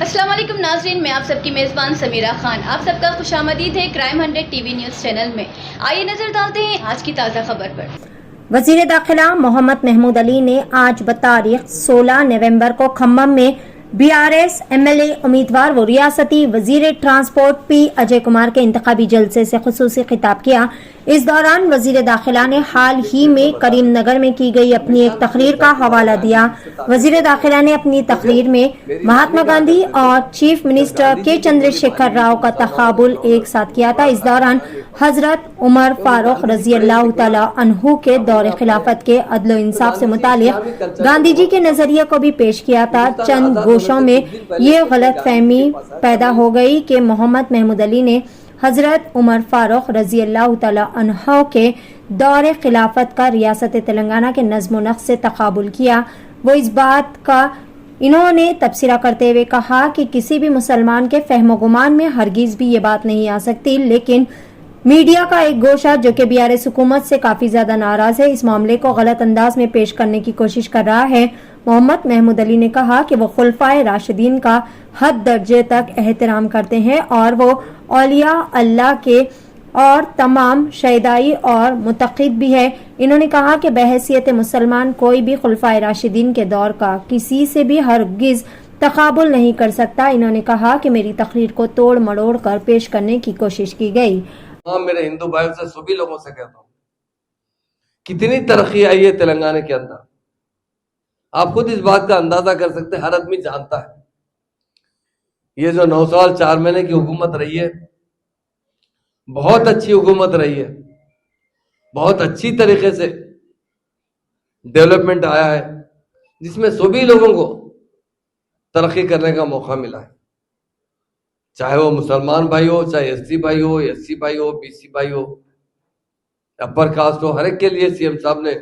अस्सलाम वालेकुम नाज़रीन, मैं आप सबकी मेज़बान समीरा खान। आप सबका खुशामदीद है क्राइम 100 टीवी न्यूज़ चैनल में। आइए नज़र डालते हैं आज की ताज़ा खबर पर। वज़ीर दाखिला मोहम्मद महमूद अली ने आज बतारीख 16 नवंबर को खम्मम में बीआरएस एमएलए उम्मीदवार व रियासती वजीर ट्रांसपोर्ट पी अजय कुमार के इंतखाबी जलसे से खुसूसी खिताब किया। इस दौरान वजीर दाखिला ने हाल ही में करीम नगर में की गई अपनी एक तकरीर का हवाला दिया। वजीर दाखिला ने अपनी तकरीर में महात्मा गांधी और चीफ मिनिस्टर के चंद्रशेखर राव का तकाबुल एक साथ किया था। इस दौरान हजरत उमर फारूक रजी अल्लाह तआला अन्हु के दौरे खिलाफत के अदल इंसाफ से मुतालिक गांधी जी के नजरिए को भी पेश किया था। चंद गोशों में ये गलत फहमी पैदा हो गई कि मोहम्मद महमूद अली ने हजरत उमर फारूक रजी अल्लाह तआला अन्हु के दौरे खिलाफत का रियासत तेलंगाना के नज़्म व नक्श से तकाबुल किया। वो इस बात का इन्होंने तबसरा करते हुए कहा कि किसी भी मुसलमान के फहमो गुमान में हरगिज भी ये बात नहीं आ सकती, लेकिन मीडिया का एक गोशा जो कि बीआरएस हुकूमत से काफी ज्यादा नाराज है, इस मामले को गलत अंदाज में पेश करने की कोशिश कर रहा है। मोहम्मद महमूद अली ने कहा कि वो खुलफाए राशिदीन का हद दर्जे तक एहतराम करते हैं और वो औलिया अल्लाह के और तमाम शहीदाई और मुतक़िद भी है। इन्होंने कहा कि बहैसियत मुसलमान कोई भी खुलफाए राशिदीन के दौर का किसी से भी हरगिज तकाबुल नहीं कर सकता। इन्होंने कहा कि मेरी तकरीर को तोड़ मड़ोड़ कर पेश करने की कोशिश की गई। हाँ, मेरे हिंदू भाइयों से सभी लोगों से कहता हूँ, कितनी तरक्की आई है तेलंगाना के अंदर। आप खुद इस बात का अंदाजा कर सकते हैं, हर आदमी जानता है। ये जो 9 साल 4 महीने की हुकूमत रही है, बहुत अच्छी हुकूमत रही है, बहुत अच्छी तरीके से डेवलपमेंट आया है, जिसमें सभी लोगों को तरक्की करने का मौका मिला है। चाहे वो मुसलमान भाई हो, चाहे एससी भाई हो, एससी भाई हो, बीसी भाई हो, अपर कास्ट हो, हर एक के लिए सीएम साहब ने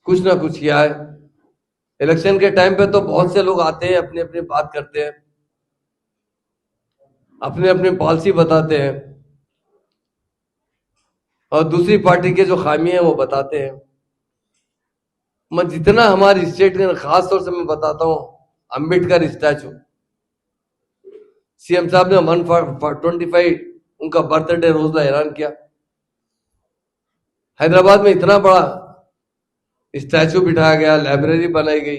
कुछ ना कुछ किया है। इलेक्शन के टाइम पे तो बहुत से लोग आते हैं, अपनी अपनी बात करते हैं, अपनी अपनी पॉलिसी बताते हैं और दूसरी पार्टी के जो खामी है वो बताते हैं। मैं जितना हमारी स्टेट के खास तौर से मैं बताता हूँ, अम्बेडकर स्टैचू सीएम साहब ने 125 उनका बर्थडे रोज ऐलान किया। हैदराबाद में इतना बड़ा स्टैचू बिठाया गया, लाइब्रेरी बनाई गई।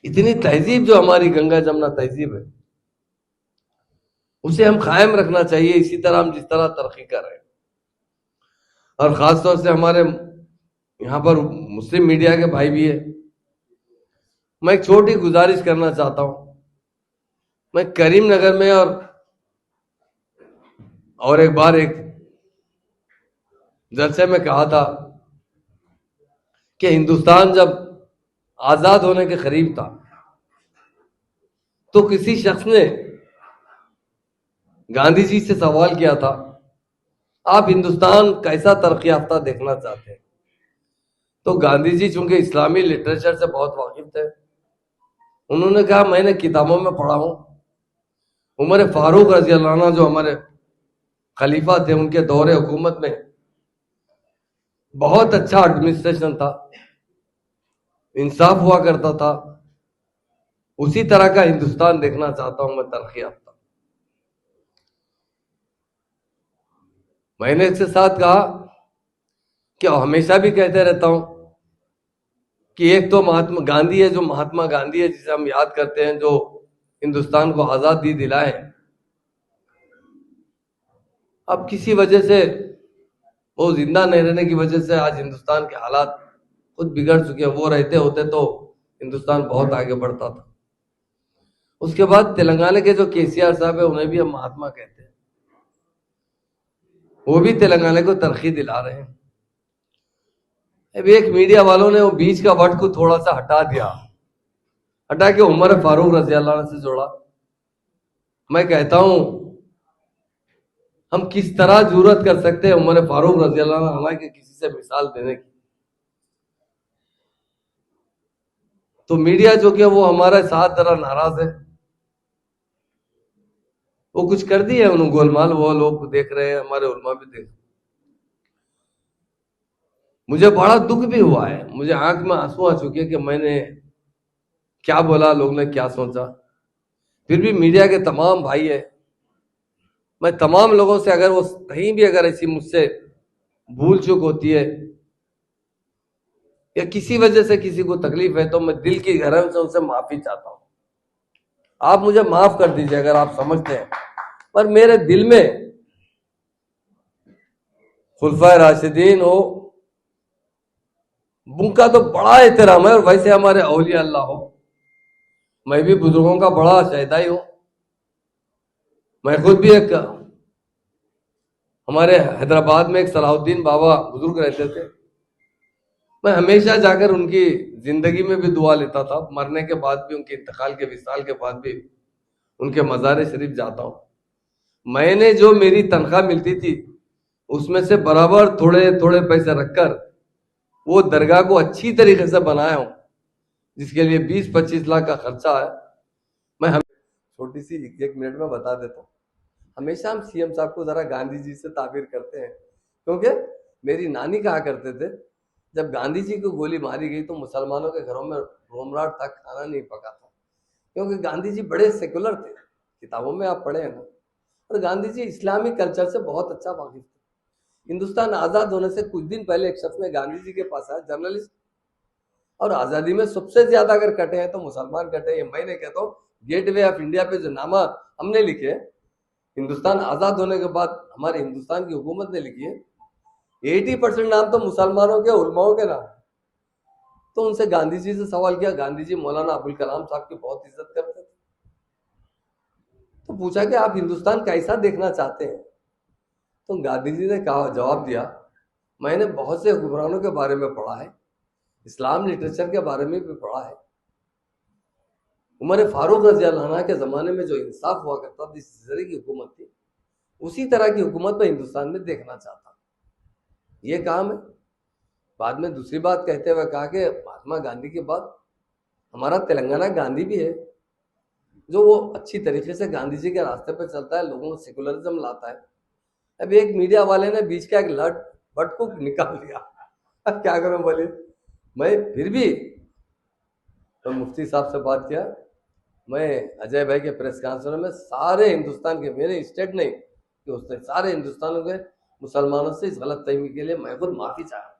इतनी तहजीब जो हमारी गंगा जमुना तहजीब है, उसे हम कायम रखना चाहिए, इसी तरह हम जिस तरह तरक्की कर रहे हैं। और खास तौर से हमारे यहाँ पर मुस्लिम मीडिया के भाई भी है, मैं एक छोटी गुजारिश करना चाहता हूं। मैं करीम नगर में और एक बार एक जलसे में कहा था कि हिंदुस्तान जब आजाद होने के करीब था तो किसी शख्स ने गांधी जी से सवाल किया था, आप हिंदुस्तान कैसा तरक्की याफ्ता देखना चाहते हैं? तो गांधी जी चूंकि इस्लामी लिटरेचर से बहुत वाकिफ थे, उन्होंने कहा मैंने किताबों में पढ़ा हूं, उमर फारूक रजी अल्लाह अन्हु जो हमारे खलीफा थे, उनके दौरे हुकूमत में बहुत अच्छा एडमिनिस्ट्रेशन था, इंसाफ हुआ करता था। उसी तरह का हिंदुस्तान देखना चाहता हूं मैं, तरक्की याफ्ता। मैंने इसके साथ कहा कि हमेशा भी कहते रहता हूं कि एक तो महात्मा गांधी है, जो महात्मा गांधी है जिसे हम याद करते हैं, जो हिंदुस्तान को आजादी दिलाए। अब किसी वजह से वो जिंदा नहीं रहने की वजह से आज हिंदुस्तान के हालात खुद बिगड़ चुके हैं। वो रहते होते तो हिंदुस्तान बहुत आगे बढ़ता था। उसके बाद तेलंगाना के जो केसीआर साहब है, उन्हें भी हम महात्मा कहते हैं, वो भी तेलंगाना को तरक्की दिला रहे हैं। अब एक मीडिया वालों ने वो बीच का वर्ड को थोड़ा सा हटा के उमर फारूक रजी अल्लाह से जोड़ा। मैं कहता हूं, हम किस तरह जरूरत कर सकते हैं उमर फारूक रजी अल्लाह अन्हु के किसी से मिसाल देने की? तो मीडिया जो कि वो हमारे साथ जरा नाराज है, वो कुछ कर दिए उन्होंने गोलमाल, वो लोग देख रहे हैं, हमारे उलमा भी देख। मुझे बड़ा दुख भी हुआ है, मुझे आंख में आंसू आ चुके कि मैंने क्या बोला, लोग ने क्या सोचा। फिर भी मीडिया के तमाम भाई है, मैं तमाम लोगों से अगर वो कहीं भी अगर ऐसी मुझसे भूल चूक होती है या किसी वजह से किसी को तकलीफ है तो मैं दिल की गहराई से उनसे माफी चाहता हूं। आप मुझे माफ कर दीजिए अगर आप समझते हैं, पर मेरे दिल में खुलफाए राशिदीन हो उनका तो बड़ा एहतराम है, और वैसे हमारे औलिया अल्लाह हो। मैं भी बुजुर्गों का बड़ा शहदाई हूं। मैं खुद भी एक हमारे हैदराबाद में एक सलाहुद्दीन बाबा बुजुर्ग रहते थे, मैं हमेशा जाकर उनकी जिंदगी में भी दुआ लेता था, मरने के बाद भी, उनके इंतकाल के विसाल के बाद भी उनके मज़ार शरीफ जाता हूं। मैंने जो मेरी तनख्वाह मिलती थी उसमें से बराबर थोड़े थोड़े पैसे रखकर वो दरगाह को अच्छी तरीके से बनाया हूं, जिसके लिए 20-25 लाख का खर्चा है। मैं छोटी सी 1 मिनट में बता देता हूँ। हमेशा हम सीएम साहब को जरा गांधी जी से ताबीर करते हैं, क्योंकि मेरी नानी कहा करते थे जब गांधी जी को गोली मारी गई तो मुसलमानों के घरों में रोमराट था, खाना नहीं पका था, क्योंकि गांधी जी बड़े सेकुलर थे। किताबों में आप पढ़े हैं ना, और गांधी जी इस्लामी कल्चर से बहुत अच्छा वाकिफ थे। हिंदुस्तान आजाद होने से कुछ दिन पहले एक शख्स ने गांधी जी के पास आया, जर्नलिस्ट, और आजादी में सबसे ज्यादा अगर कटे हैं तो मुसलमान कटे। ये मैं नहीं कहता हूँ, गेटवे ऑफ इंडिया पे जो नामा हमने लिखे, हिंदुस्तान आजाद होने के बाद हमारे हिंदुस्तान की हुकूमत ने लिखी है, 80% नाम तो मुसलमानों के, उलमाओं के नाम। तो उनसे गांधी जी से सवाल किया, गांधी जी मौलाना अबुल कलाम साहब की बहुत इज्जत करते थे, तो पूछा कि आप हिंदुस्तान कैसा देखना चाहते हैं। तो गांधी जी ने कहा, जवाब दिया, मैंने बहुत से हुक्मरानों के बारे में पढ़ा है, इस्लाम लिटरेचर के बारे में भी पढ़ा है। उमर फारूक रज़ी अल्लाह अन्हु के ज़माने में जो इंसाफ हुआ करता था, जिस तरह की हुकूमत थी, उसी तरह की हुकूमत मैं हिंदुस्तान में देखना चाहता। ये काम है। बाद में दूसरी बात कहते हुए कहा कि महात्मा गांधी के बाद हमारा तेलंगाना गांधी भी है, जो वो अच्छी तरीके से गांधी जी के रास्ते पर चलता है, लोगों को सेकुलरिज्म लाता है। अब एक मीडिया वाले ने बीच का एक बट को निकाल दिया, अब क्या करूं बोलिए। मैं फिर भी तो मुफ्ती साहब से बात किया, मैं अजय भाई के प्रेस कॉन्फ्रेंस में सारे हिंदुस्तान के, मेरे स्टेट नहीं कि उसने सारे हिंदुस्तान के मुसलमानों से इस गलत फहमी के लिए मैं खुद माफी चाह रहा हूँ,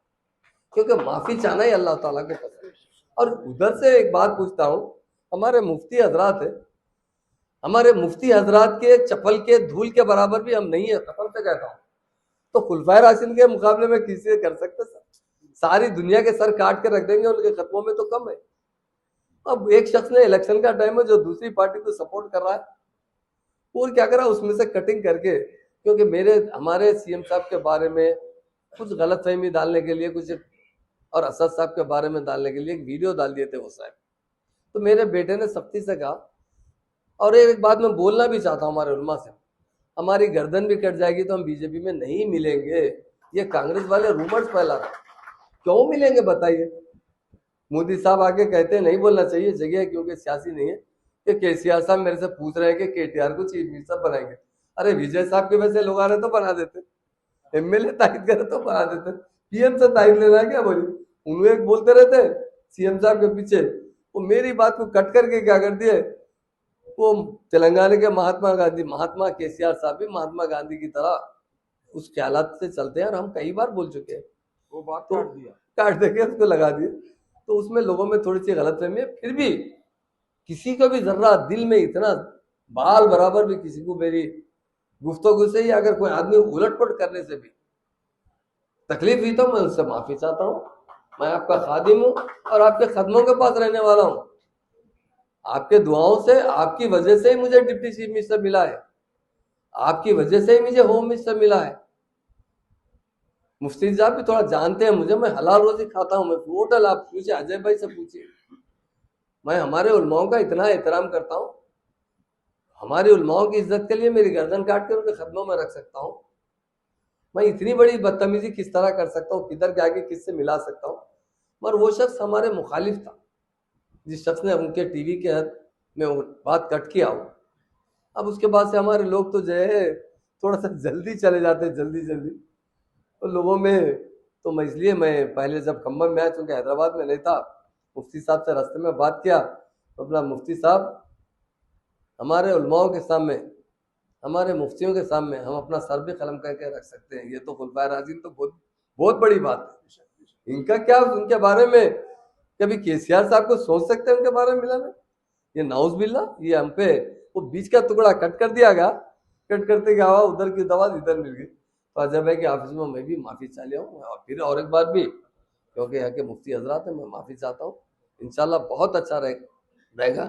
क्योंकि माफी चाहना ही अल्लाह ताला को पसंद है। और उधर से एक बात पूछता हूँ, हमारे मुफ्ती हजरात है, हमारे मुफ्ती हजरात के चप्पल के धूल के बराबर भी हम नहीं है, कसम से कहता हूँ। तो खुलफाए राशिदीन के मुकाबले में किसी कर सकते सर? सारी दुनिया के सर काट के रख देंगे, उनके खत्मों में तो कम है। अब एक शख्स ने इलेक्शन का टाइम है जो दूसरी पार्टी को सपोर्ट कर रहा है, और क्या करा, उसमें से कटिंग करके, क्योंकि हमारे सीएम साहब के बारे में कुछ गलत फहमी डालने के लिए कुछ, और असद साहब के बारे में डालने के लिए एक वीडियो डाल दिए थे वो साहब। तो मेरे बेटे ने सख्ती से कहा, और एक बात मैं बोलना भी चाहता हूँ हमारे उलमा से, हमारी गर्दन भी कट जाएगी तो हम बीजेपी में नहीं मिलेंगे। ये कांग्रेस वाले रूमर्स फैला रहे, क्यों मिलेंगे बताइए। मोदी साहब आके कहते हैं नहीं बोलना चाहिए, जगह है क्योंकि सियासी नहीं है, कि केसीआर साहब मेरे से पूछ रहे हैं कि केटीआर को चीफ मिनिस्टर बनाएंगे। अरे विजय साहब के वैसे लोग आ रहे तो बना देते, एमएलए तायद करे तो बना देते, पीएम से तायद लेना है क्या बोलिए। उन्हें एक बोलते रहते सीएम साहब के पीछे, वो मेरी बात को कट करके क्या कर दिए, वो तेलंगाना के महात्मा केसीआर साहब भी महात्मा गांधी की तरह उस ख्यालात से चलते हैं, और हम कई बार बोल चुके हैं, वो बात तो काट देके उसको लगा दिए। तो उसमें लोगों में थोड़ी सी गलतफहमी है। फिर भी किसी को भी जर्रा दिल में इतना बाल बराबर भी किसी को मेरी गुफ्तगू से ही अगर कोई आदमी उलटपट करने से भी तकलीफ हुई तो मैं उससे माफी चाहता हूँ। मैं आपका खादिम हूँ और आपके कदमों के पास रहने वाला हूँ। आपके दुआओं से, आपकी वजह से ही मुझे डिप्टी चीफ मिनिस्टर मिला है, आपकी वजह से ही मुझे होम मिनिस्टर मिला है। मुफ्ती साहब भी थोड़ा जानते हैं मुझे, मैं हलाल रोजी खाता हूँ, मैं टोटल, आप पूछिए अजय भाई से पूछिए, मैं हमारे उलमाओं का इतना एहतराम करता हूँ, हमारे उलमाओं की इज्जत के लिए मेरी गर्दन काट कर उनके खदमों में रख सकता हूँ। मैं इतनी बड़ी बदतमीजी किस तरह कर सकता हूँ, किधर के आगे किससे मिला सकता हूँ। मगर वो शख्स हमारे मुखालिफ था, जिस शख्स ने उनके टीवी के हद में बात कट किया हो। अब उसके बाद से हमारे लोग तो जो है थोड़ा सा जल्दी चले जाते, जल्दी तो लोगों में, तो मैं इसलिए मैं पहले जब खम्बम में आया, चूंकि हैदराबाद में नहीं था, मुफ्ती साहब से रास्ते में बात किया, अपना मुफ्ती साहब, हमारे उलमाओं के सामने, हमारे मुफ्तियों के सामने हम अपना सर भी कलम करके रख सकते हैं। ये तो खुलफाए राशिदीन तो बहुत बहुत बड़ी बात है। इनका क्या, उनके बारे में कभी केसीआर साहब को सोच सकते हैं उनके बारे में मिला में? ये नाउज बिल्ला, ये हम पे वो बीच का टुकड़ा कट कर दिया गया, कट करते क्या हुआ, उधर की दवा इधर मिल गई। तो अजब है कि ऑफिस में मैं भी माफी चाह लिया हूँ, और फिर और एक बार भी, क्योंकि यहाँ के मुफ्ती हजरात है, मैं माफी चाहता हूँ। इंशाल्लाह बहुत अच्छा रहेगा।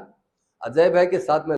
अजय भाई के साथ में